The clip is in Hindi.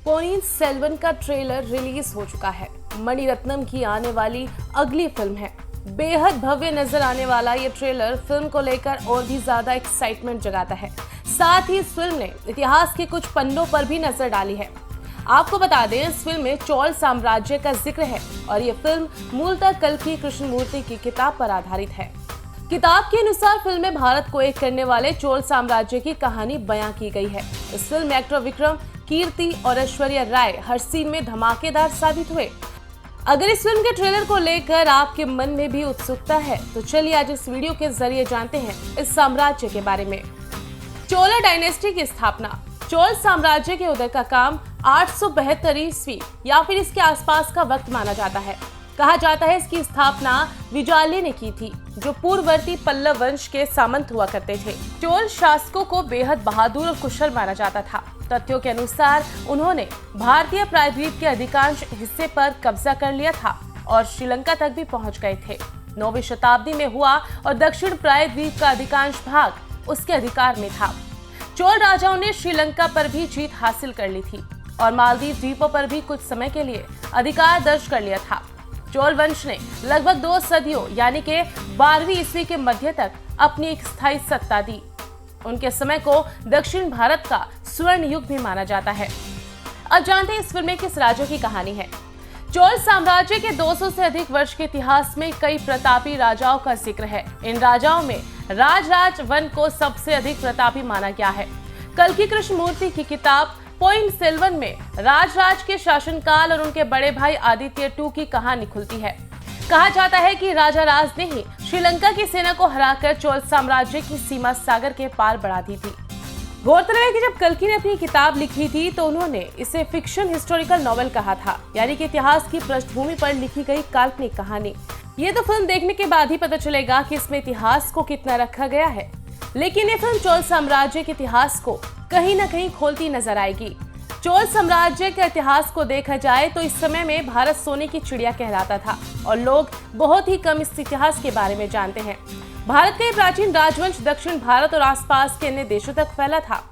पोनियन सेल्वन का ट्रेलर रिलीज हो चुका है। मणिरत्नम की आने वाली अगली फिल्म है। बेहद भव्य नजर आने वाला ये ट्रेलर फिल्म को लेकर और भी ज्यादा एक्साइटमेंट जगाता है। साथ ही इस फिल्म ने इतिहास के कुछ पन्नों पर भी नजर डाली है। आपको बता दें, इस फिल्म में चोल साम्राज्य का जिक्र है और ये फिल्म मूलतः कल्कि कृष्णमूर्ति की किताब पर आधारित है। किताब के अनुसार फिल्म में भारत को एक करने वाले चोल साम्राज्य की कहानी बयां की गई है। इस फिल्म में एक्टर विक्रम, कीर्ति और ऐश्वर्या राय हर सीन में धमाकेदार साबित हुए। अगर इस फिल्म के ट्रेलर को लेकर आपके मन में भी उत्सुकता है तो चलिए आज इस वीडियो के जरिए जानते हैं इस साम्राज्य के बारे में। चोला डायनेस्टी की स्थापना। चोल साम्राज्य के उदय का काम 872 ईस्वी या फिर इसके आसपास का वक्त माना जाता है। कहा जाता है इसकी स्थापना विजाल्य ने की थी, जो पूर्ववर्ती पल्लव वंश के सामंत हुआ करते थे। चोल शासकों को बेहद बहादुर और कुशल माना जाता था। तथ्यों के अनुसार उन्होंने भारतीय प्रायद्वीप के अधिकांश हिस्से पर कब्जा कर लिया था और श्रीलंका तक भी पहुंच गए थे। 9वीं शताब्दी में हुआ और दक्षिण प्रायद्वीप का अधिकांश भाग उसके अधिकार में था। चोल राजाओं ने श्रीलंका पर भी जीत हासिल कर ली थी और मालदीव द्वीपों पर भी कुछ समय के लिए अधिकार दर्ज कर लिया था। चोल वंश ने लगभग 2 सदियों यानी कि 12वीं ईस्वी के मध्य तक अपनी एक स्थायी सत्ता दी। उनके समय को दक्षिण भारत का स्वर्ण युग भी माना जाता है। अब जानते हैं इस फिल्म में किस राज्य की कहानी है। चोल साम्राज्य के 200 से अधिक वर्ष के इतिहास में कई प्रतापी राजाओं का जिक्र है। इन राजाओं में राजराज वन को सबसे अधिक प्रतापी माना गया है। कल्कि कृष्णमूर्ति की किताब पोनियन सेल्वन में राजराज के शासनकाल और उनके बड़े भाई आदित्य II की कहानी खुलती है। कहा जाता है कि राजा राज ने ही श्रीलंका की सेना को हराकर चोल साम्राज्य की सीमा सागर के पार बढ़ा दी थी। गौरतलब है कि जब कल्कि ने अपनी किताब लिखी थी तो उन्होंने इसे फिक्शन हिस्टोरिकल नॉवेल कहा था, यानी कि इतिहास की पृष्ठभूमि पर लिखी गई काल्पनिक कहानी। ये तो फिल्म देखने के बाद ही पता चलेगा कि इसमें इतिहास को कितना रखा गया है, लेकिन ये फिल्म चोल साम्राज्य के इतिहास को कहीं न कहीं खोलती नजर आएगी। चोल साम्राज्य के इतिहास को देखा जाए तो इस समय में भारत सोने की चिड़िया कहलाता था और लोग बहुत ही कम इस इतिहास के बारे में जानते हैं। भारत का ये प्राचीन राजवंश दक्षिण भारत और आसपास के अन्य देशों तक फैला था।